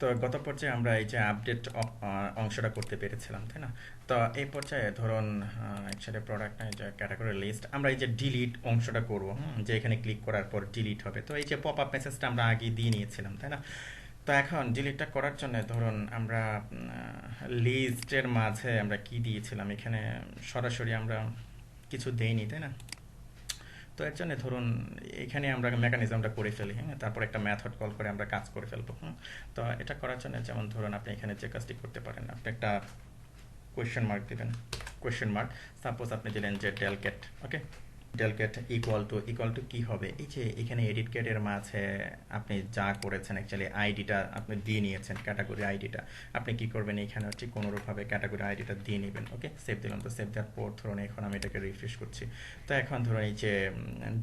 তো গত পর্যায়ে আমরা এই যে আপডেট অংশটা করতে পেরেছিলাম, তাই না? তো এই পর্যায়ে ধরুন একসাথে প্রোডাক্ট নাই যে ক্যাটাগরি লিস্ট, আমরা এই যে ডিলিট অংশটা করবো, যে এখানে ক্লিক করার পর ডিলিট হবে। তো এই যে পপ আপ মেসেজটা আমরা আগে দিয়ে নিয়েছিলাম, তাই না? তো এখন ডিলিটটা করার জন্য ধরুন আমরা লিস্টের মাঝে আমরা কি দিয়েছিলাম, এখানে সরাসরি আমরা কিছু দেইনি, তাই না? তো এর জন্য ধরুন এখানে আমরা মেকানিজমটা করে ফেলি, হ্যাঁ, তারপর একটা মেথড কল করে আমরা কাজ করে ফেলবো। তো এটা করার জন্য যেমন ধরুন আপনি এখানে যে কাজটি করতে পারেন, আপনি একটা কোয়েশ্চেন মার্ক দিবেন, কোয়েশ্চেন মার্ক। সাপোজ আপনি দিলেন যে ডেলকেট, ওকে, ডেলকেট ইকুয়াল টু কি হবে, এই যে এখানে এডিট কেটের মাঝে আপনি যা করেছেন অ্যাকচুয়ালি আইডিটা আপনি দিয়ে নিয়েছেন, ক্যাটাগরি আইডিটা আপনি কি করবেন, এখানে ঠিক কোনোরূপভাবে ক্যাটাগরি আইডিটা দিয়ে নেবেন। ওকে, সেভ দিলাম। তো সেভ দেওয়ার পর ধরুন এখন আমি এটাকে রিফ্রেশ করছি। তো এখন ধরুন এই যে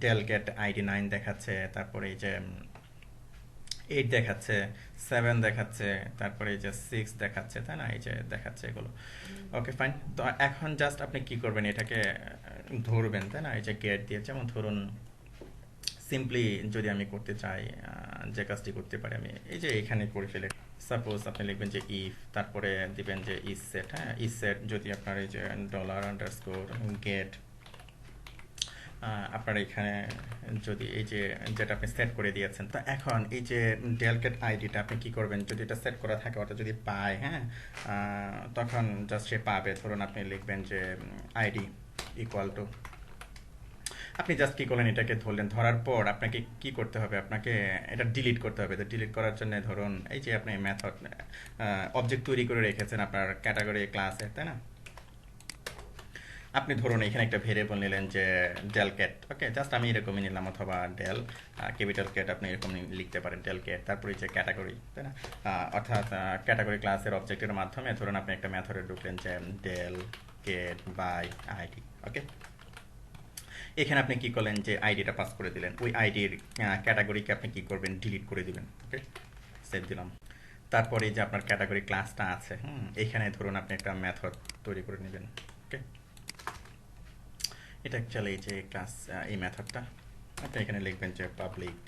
ডেলকেট আইডি 9 দেখাচ্ছে, তারপরে এই যে 8 দেখাচ্ছে, 7 দেখাচ্ছে, তারপরে এই যে 6 দেখাচ্ছে, তাই না? এই যে দেখাচ্ছে এগুলো। ওকে, ফাইন। তো এখন জাস্ট আপনি কি করবেন, এটাকে ধরবেন, তাই না? এই যে গেট দিয়ে, যেমন ধরুন সিম্পলি যদি আমি করতে চাই, যে কাজটি করতে পারি আমি এই যে এখানে করে ফেলে, সাপোজ আপনি লিখবেন যে ইফ, তারপরে দিবেন যে ইজ সেট, হ্যাঁ, ইজ সেট যদি আপনার এই যে ডলার আন্ডারস্কোর গেট, আপনার এখানে যদি এই যে যেটা আপনি সেট করে দিয়েছেন, তো এখন এই যে ডেলকেট আইডিটা আপনি কি করবেন, যদি এটা সেট করা থাকে অর্থাৎ যদি পায়, হ্যাঁ, তখন জাস্ট সে পাবে। ধরুন আপনি লিখবেন যে আইডি ইকুয়াল টু, আপনি জাস্ট কি করলেন, এটাকে ধরলেন, ধরার পর আপনাকে কি করতে হবে, আপনাকে এটা ডিলিট করতে হবে। তো ডিলিট করার জন্য ধরুন এই যে আপনি মেথড অবজেক্ট তৈরি করে রেখেছেন আপনার ক্যাটাগরি ক্লাসে, তাই না? আপনি ধরুন এখানে একটা ভেরিয়েবল নিলেন যে ডেল ক্যাট, ওকে, জাস্ট আমি এরকমই নিলাম, অথবা ডেল ক্যাপিটাল ক্যাট আপনি এরকম লিখতে পারেন, ডেল ক্যাট, তারপরে যে ক্যাটাগরি, তাই না? অর্থাৎ ক্যাটাগরি ক্লাসের অবজেক্টের মাধ্যমে ধরুন আপনি একটা মেথডে ঢুকলেন যে ডেল ক্যাট বাই আইডি, ওকে। এখানে আপনি কি করলেন, যে আইডিটা পাস করে দিলেন, ওই আইডির ক্যাটাগরিকে আপনি কি করবেন, ডিলিট করে দিবেন। ওকে, সেভ দিলাম। তারপরে যে আপনার ক্যাটাগরি ক্লাসটা আছে, এখানে ধরুন আপনি একটা মেথড তৈরি করে নেবেন। ওকে, এটা অ্যাকচুয়ালি এই যে ক্লাস, এই মেথডটা আপনি এখানে লিখবেন যে পাবলিক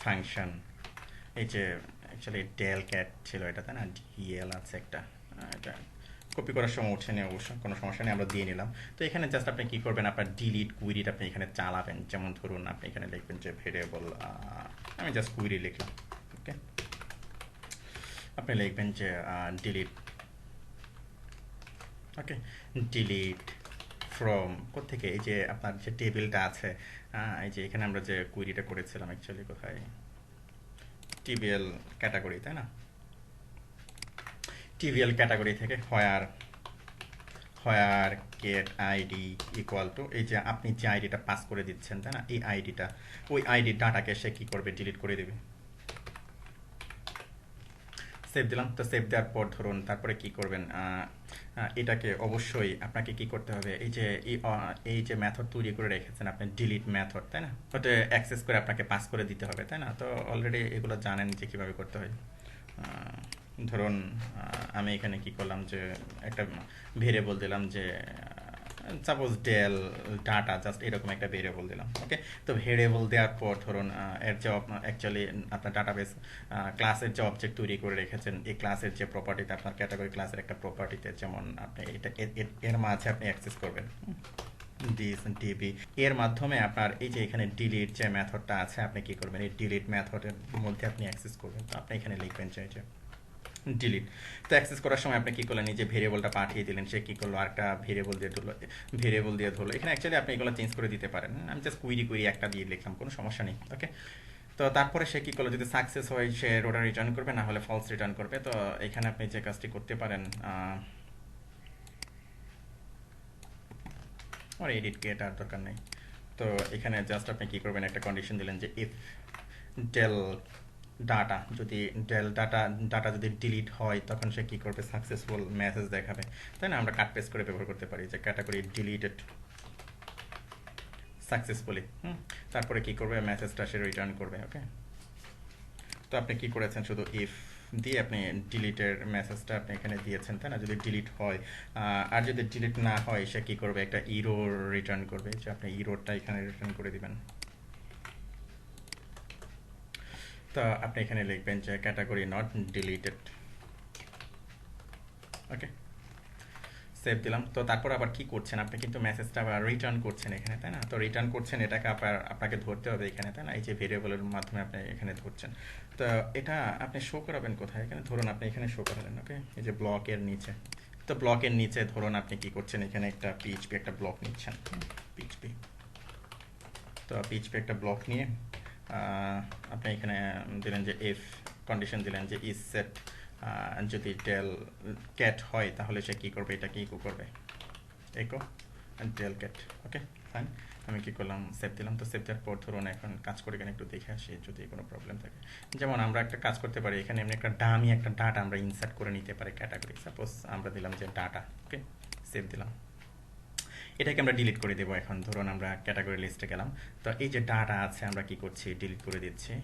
ফাংশন, এই যে অ্যাকচুয়ালি ডেল ক্যাট ছিল এটা, তাই না? ডিএল আছে একটা, এটা কপি করার সময় উঠে নিয়ে অবশ্য কোনো সমস্যা নেই, আমরা দিয়ে নিলাম। তো এখানে জাস্ট আপনি কি করবেন, আপনার ডিলিট কুইরিটা আপনি এখানে চালাবেন। যেমন ধরুন আপনি এখানে লিখবেন যে ভেরিয়েবল, আমি জাস্ট কুইরি লিখলাম। ওকে, আপনি লিখবেন যে ডিলিট, ওকে, ডিলিট ফ্রম কোত্থেকে, এই যে আপনার যে টেবিলটা আছে, এই যে এখানে আমরা যে কুইরিটা করেছিলাম অ্যাকচুয়ালি কোথায়, টিবিএল ক্যাটাগরি, তাই না? টিবিএল ক্যাটাগরি থেকে হোয়ার গেট আইডি ইকুয়াল টু, এই যে আপনি যে আইডিটা পাস করে দিচ্ছেন, তাই না? এই আইডিটা, ওই আইডির ডাটাকে সে কি করবে, ডিলিট করে দেবে। সেভ দিলাম। তো সেভ দেওয়ার পর ধরুন তারপরে কি করবেন, এটাকে অবশ্যই আপনাকে কি করতে হবে, এই যে এই যে মেথড তৈরি করে রেখেছেন আপনি, ডিলিট মেথড, তাই না? ওটা অ্যাক্সেস করে আপনাকে পাস করে দিতে হবে, তাই না? তো অলরেডি এগুলো জানেন যে কিভাবে করতে হয়। ধরুন আমি এখানে কি করলাম, যে একটা ভেরিয়েবল দিলাম যে সাপোজ ডেল ডাটা, জাস্ট এরকম একটা ভেরিয়েবল দিলাম। ওকে, তো ভেরিয়েবল দেওয়ার পর ধরুন এর যে অ্যাকচুয়ালি আপনার ডাটাবেস ক্লাসের যে অবজেক্ট তৈরি করে রেখেছেন, এই ক্লাসের যে প্রপার্টিতে আপনার ক্যাটাগরি ক্লাসের একটা প্রপার্টিতে, যেমন আপনি এটা এর মাঝে আপনি অ্যাক্সেস করবেন দিস ডিবি, এর মাধ্যমে আপনার এই যে এখানে ডিলিট যে মেথডটা আছে, আপনি কি করবেন, এই ডিলিট মেথডের মধ্যে আপনি অ্যাক্সেস করবেন। তো আপনি এখানে লিখবেন যে ডিলিট। তো অ্যাক্সেস করার সময় আপনি কি করলেন, এই যে ভেরিয়েবলটা পাঠিয়ে দিলেন, সে কি করলো, আরেকটা ভেরিয়েবল দিয়ে ধরলো। এখানে অ্যাকচুয়ালি আপনি এগুলো চেঞ্জ করে দিতে পারেন, আমি জাস্ট কুইরি একটা দিয়ে লিখলাম, কোনো সমস্যা নেই। ওকে, তো তারপরে সে কি করলো, যদি সাকসেস হয় সে রোটা রিটার্ন করবে, না হলে ফলস রিটার্ন করবে। তো এখানে আপনি যে কাজটি করতে পারেন, আমার এডিট গেট আর দরকার নেই। তো এখানে জাস্ট আপনি কি করবেন, একটা কন্ডিশন দিলেন যে ইফ ডেল ডাটা, যদি ডাটা যদি ডিলিট হয় তখন সে কি করবে, সাকসেসফুল মেসেজ দেখাবে, তাই না? আমরা কাট পেস্ট করে ব্যবহার করতে পারি যে ক্যাটাগরি ডিলিটেড সাকসেসফুলি, তারপরে কি করবে, মেসেজটা সে রিটার্ন করবে। ওকে, তো আপনি কি করেছেন, শুধু ইফ দিয়ে আপনি ডিলিটের মেসেজটা আপনি এখানে দিয়েছেন, তাই না? যদি ডিলিট হয়, আর যদি ডিলিট না হয় সে কি করবে, একটা ইরোর রিটার্ন করবে, যে আপনি ইরোরটা এখানে রিটার্ন করে দিবেন। তো আপনি এখানে লিখবেন যে category not deleted. Okay, save দিলাম। তো তারপর আবার কি করছেন, আপনি কিন্তু মেসেজটা আবার রিটার্ন করছেন এখানে, তাই না? তো রিটার্ন করছেন, এটাকে আপনাকে ধরতে হবে এখানে, তাই না? এই যে ভেরিয়েবলের মাধ্যমে আপনি এখানে ধরছেন। তো এটা আপনি শো করাবেন কোথায়? এখানে ধরুন আপনি এখানে শো করালেন। ওকে, এই যে ব্লকের নিচে। তো ব্লকের নিচে ধরুন আপনি কি করছেন, এখানে একটা পিএইচপি একটা ব্লক নিচ্ছেন। পিএইচপি, তো পিএইচপি একটা ব্লক নিয়ে আপনি এখানে দিলেন যে এফ কন্ডিশন দিলেন যে ইজ সেট, যদি টেল ক্যাট হয় তাহলে সে কী করবে, এটা কি ইকো করবে, একো টেল ক্যাট। ওকে ফাইন, আমি কি করলাম, সেভ দিলাম। তো সেভ দেওয়ার পর ধরুন এখন কাজ করে এখানে একটু দেখে আসি যদি কোনো প্রবলেম থাকে। যেমন আমরা একটা কাজ করতে পারি, এখানে এমনি একটা ডামি একটা ডাটা আমরা ইনসার্ট করে নিতে পারি ক্যাটাগরি। সাপোজ আমরা দিলাম যে ডাটা। ওকে, সেভ দিলাম। এটাকে আমরা ডিলিট করে দেবো। এখন ধরুন আমরা ক্যাটাগরি লিস্টে গেলাম, তো এই যে ডাটা আছে আমরা কি করছি, ডিলিট করে দিচ্ছি।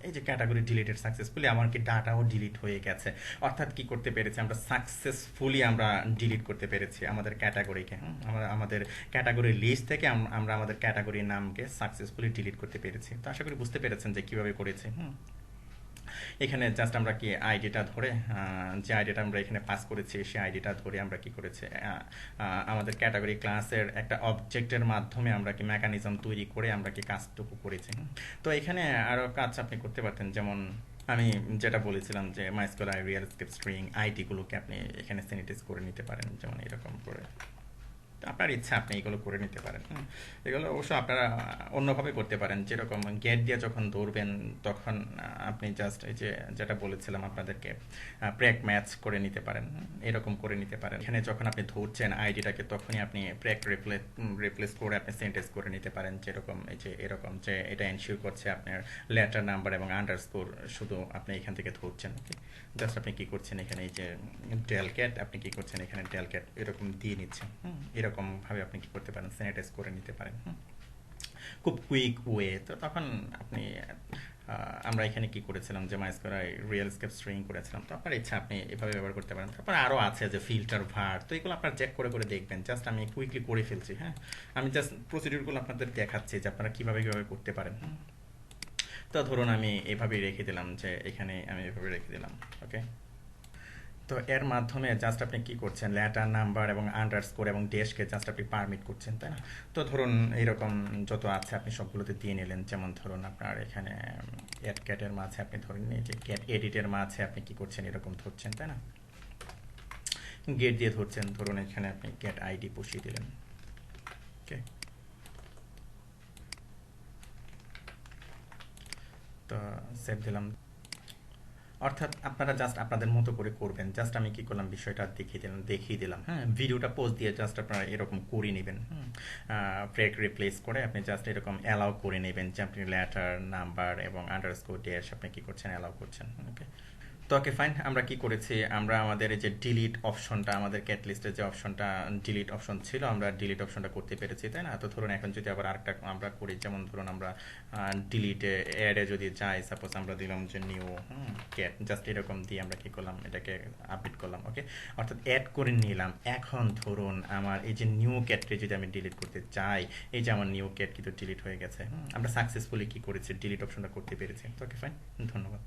এই যে ক্যাটাগরি ডিলিটেড সাকসেসফুলি, আমার কি ডাটাও ডিলিট হয়ে গেছে। অর্থাৎ কি করতে পেরেছি আমরা, সাকসেসফুলি আমরা ডিলিট করতে পেরেছি আমাদের ক্যাটাগরিকে। আমরা আমাদের ক্যাটাগরি লিস্ট থেকে আমরা আমাদের ক্যাটাগরির নামকে সাকসেসফুলি ডিলিট করতে পেরেছি। তো আশা করি বুঝতে পেরেছেন যে কীভাবে করেছি। এখানে জাস্ট আমরা কি আইডিটা ধরে, যে আইডিটা আমরা এখানে পাস করেছি সেই আইডিটা ধরে আমরা কি করেছি, আমাদের ক্যাটাগরি ক্লাসের একটা অবজেক্টের মাধ্যমে আমরা কি মেকানিজম তৈরি করে আমরা কি কাজটুকু করেছি। তো এখানে আরও কাজ আপনি করতে পারতেন, যেমন আমি যেটা বলেছিলাম যে মাইস্কুয়াল রিয়েল স্ক্রিপ্ট স্ট্রিং আইডিগুলোকে আপনি এখানে স্যানিটাইজ করে নিতে পারেন, যেমন এরকম করে। আপনার ইচ্ছা আপনি এগুলো করে নিতে পারেন। এগুলো অবশ্য আপনারা অন্যভাবে করতে পারেন, যেরকম গেট দিয়ে যখন দৌড়বেন তখন আপনি জাস্ট এই যে যেটা বলেছিলাম আপনাদেরকে প্র্যাক ম্যাচ করে নিতে পারেন, এরকম করে নিতে পারেন। এখানে যখন আপনি ধরছেন আইডিটাকে তখনই আপনি প্র্যাক রিপ্লেস করে আপনি সেন্টেন্স করে নিতে পারেন, যেরকম এই যে এরকম যে এটা এনশিওর করছে আপনার লেটার নাম্বার এবং আন্ডারস্কোর শুধু আপনি এখান থেকে ধরছেন। ওকে, জাস্ট আপনি কি করছেন এখানে এই যে ডেল ক্যাট, আপনি কি করছেন এখানে ডেল ক্যাট এরকম দিয়ে নিচ্ছেন। এরকমভাবে আপনি কি করতে পারেন, স্যানিটাইজ করে নিতে পারেন খুব কুইক ওয়ে। তো তখন আপনি আমরা এখানে কি করেছিলাম যে মাইস্কোয়ার রিয়েল স্কেপ স্ট্রিং করেছিলাম। তো আপনার ইচ্ছা আপনি এভাবে ব্যবহার করতে পারেন। তারপর আরও আছে যে ফিল্টার ভার, তো এগুলো আপনার চেক করে করে দেখবেন। জাস্ট আমি কুইকলি করে ফেলছি। আমি জাস্ট প্রসিডিউরগুলো আপনাদের দেখাচ্ছি যে আপনারা কীভাবে কীভাবে করতে পারেন। তো ধরুন আমি এভাবেই রেখে দিলাম, যে এখানে আমি এভাবে রেখে দিলাম। ওকে, তো এর মাধ্যমে জাস্ট আপনি কি করছেন, লেটার নাম্বার এবং আন্ডারস্কোর এবং ড্যাশকে জাস্ট আপনি পারমিট করছেন, তাই না? তো ধরুন এরকম যত আছে আপনি সবগুলোতে দিয়ে নিলেন। যেমন ধরুন আপনার এখানে অ্যাড ক্যাটের মাঝে আপনি ধরেন এই যে ক্যাট এডিটের মাঝে আপনি কি করছেন, এরকম ধরছেন, তাই না? গেট দিয়ে ধরছেন, ধরুন এখানে আপনি ক্যাট আইডি বসিয়ে দিলেন। ওকে, তো সেভ দিলাম। অর্থাৎ আপনারা জাস্ট আপনাদের মতো করে করবেন। জাস্ট আমি কি করলাম, বিষয়টা দেখিয়ে দিলাম। ভিডিওটা পোস্ট দিয়ে জাস্ট আপনারা এরকম করে নেবেন। ব্রেক রিপ্লেস করে আপনি জাস্ট এরকম অ্যালাউ করে নেবেন যে আপনি লেটার নাম্বার এবং আন্ডারস্কোর ড্যাশ আপনি কি করছেন, অ্যালাউ করছেন। ওকে, তো ওকে ফাইন, আমরা কি করেছি, আমরা আমাদের এই যে ডিলিট অপশনটা, আমাদের ক্যাটলিস্টের যে অপশনটা ডিলিট অপশন ছিল, আমরা ডিলিট অপশনটা করতে পেরেছি, তাই না? তো ধরুন এখন যদি আবার আরেকটা আমরা করি, যেমন ধরুন আমরা ডিলিটে অ্যাডে যদি যাই, সাপোজ আমরা দিলাম যে নিউ ক্যাট, জাস্ট এরকম দিয়ে আমরা কি করলাম, এটাকে আপডেট করলাম। ওকে, অর্থাৎ অ্যাড করে নিলাম। এখন ধরুন আমার এই যে নিউ ক্যাটকে যদি আমি ডিলিট করতে চাই, এই যে আমার নিউ ক্যাট কিন্তু ডিলিট হয়ে গেছে। আমরা সাকসেসফুলি কি করেছি, ডিলিট অপশনটা করতে পেরেছি। তো ওকে ফাইন, ধন্যবাদ।